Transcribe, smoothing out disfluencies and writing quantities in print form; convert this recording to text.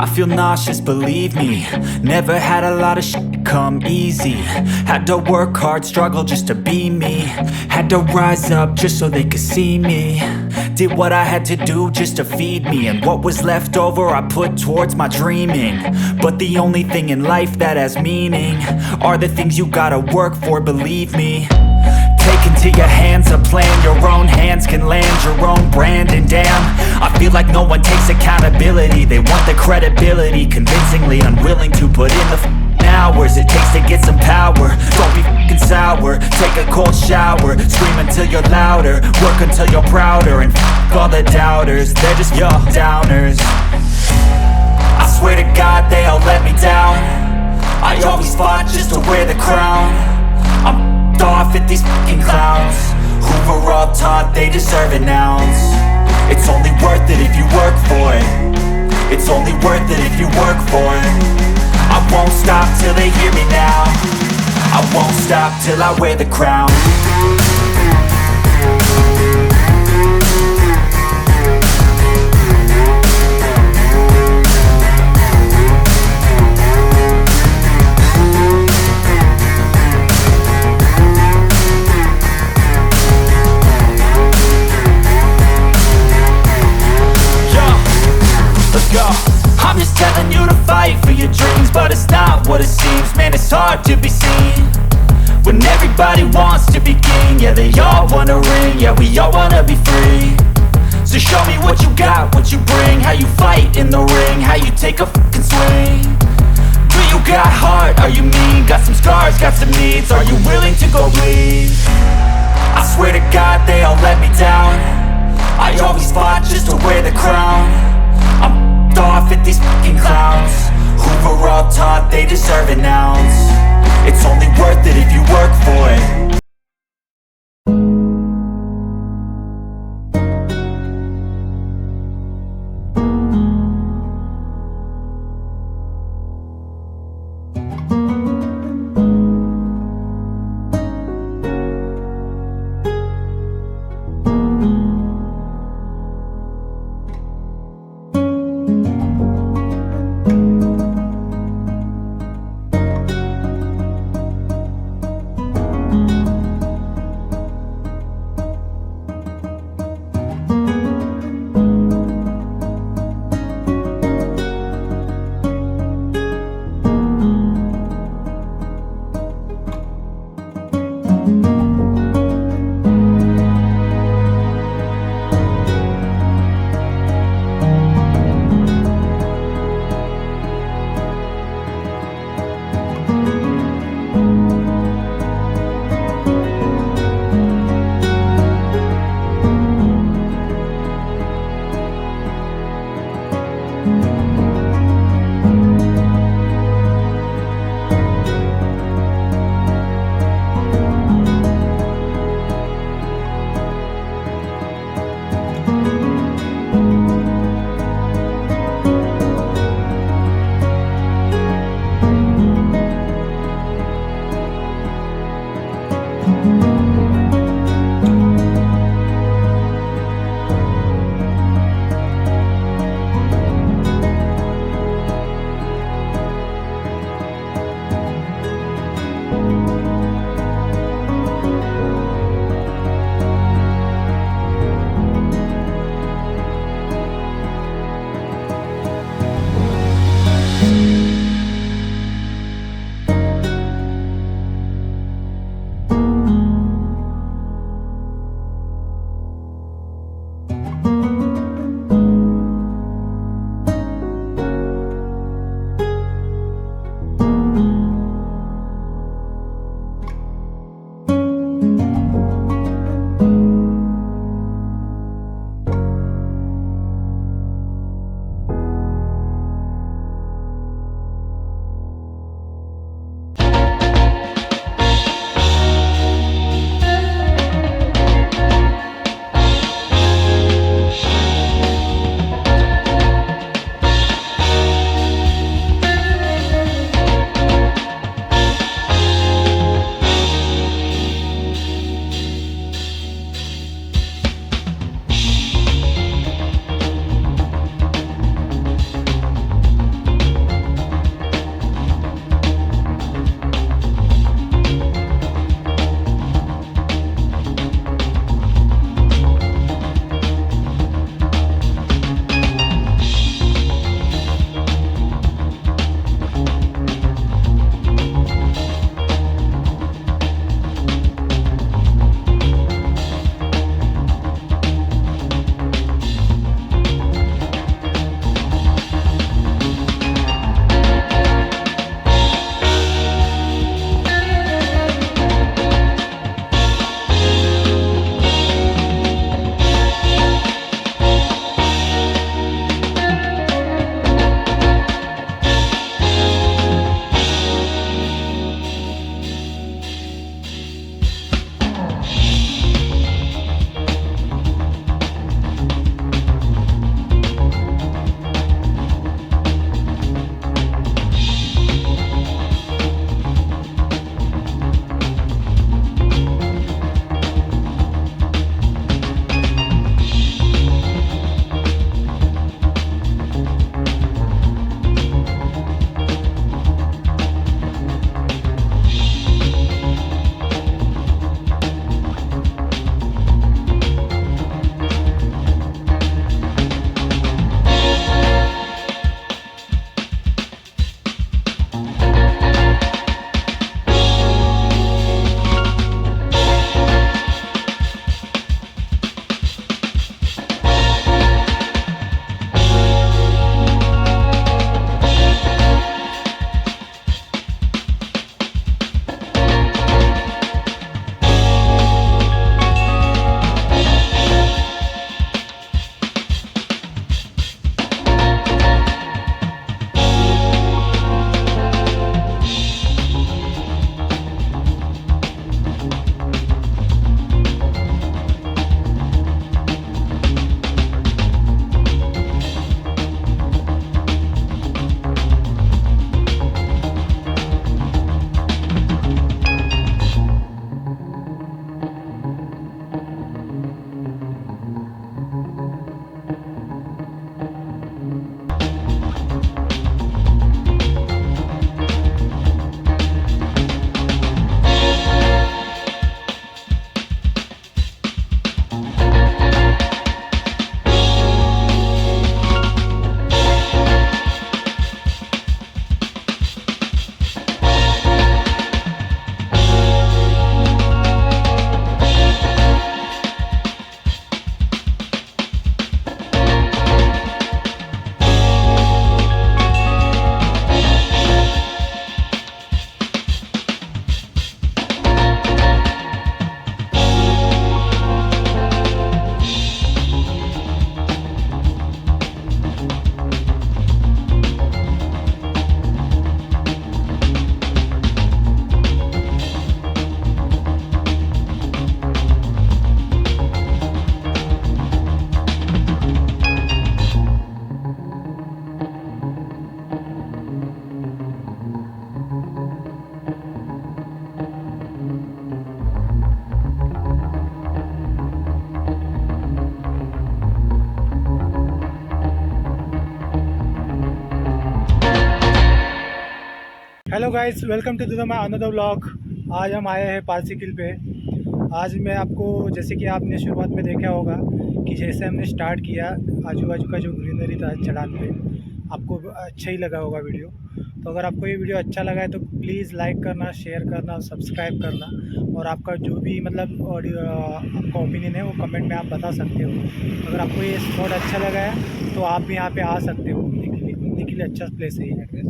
I feel nauseous, believe me. Never had a lot of shit come easy. Had to work hard, struggle just to be me. Had to rise up just so they could see me. Did what I had to do just to feed me. And what was left over I put towards my dreaming. But the only thing in life that has meaning are the things you gotta work for, believe me. Take into your hands a plan. Your own hands can land your own brand. And damn, I feel like no one takes accountability. They want the credibility, convincingly unwilling to put in the hours it takes to get some power. Don't be f***ing sour. Take a cold shower. Scream until you're louder. Work until you're prouder. And f*** all the doubters, they're just your downers. I swear to God they all let me down. I always fought just to wear the crown. I'm off at these fucking clowns who were all taught they deserve an ounce. It's only worth it if you work for it. It's only worth it if you work for it. I won't stop till they hear me now. I won't stop till I wear the crown. I'm just telling you to fight for your dreams, but it's not what it seems. Man, it's hard to be seen when everybody wants to be king. Yeah, they all wanna ring, yeah, we all wanna be free. So show me what you got, what you bring, how you fight in the ring, how you take a fucking swing. Do you got heart, are you mean? Got some scars, got some needs, are you willing to go bleed? I swear to God they all let me down. I always fought just to wear the crown. I'm off at these fucking clowns who were all taught they deserve an ounce. It's only worth it if you work for it. Hello guys, welcome to the my another vlog. आज हम आए हैं पारसी किल पे। आज मैं आपको, जैसे कि आपने शुरुआत में देखा होगा कि जैसे हमने स्टार्ट किया, आजू बाजू का जो ग्रीनरी था चढ़ान पे, आपको अच्छा ही लगा होगा वीडियो। तो अगर आपको ये वीडियो अच्छा लगा है तो प्लीज़ लाइक करना, शेयर करना और सब्सक्राइब करना। और आपका जो भी मतलब ऑडियो आपका ओपिनियन है वो कमेंट में आप बता सकते हो। अगर आपको ये स्पॉट अच्छा लगा है तो आप भी यहाँ पे आ सकते हो। घूमने के लिए अच्छा प्लेस है ये।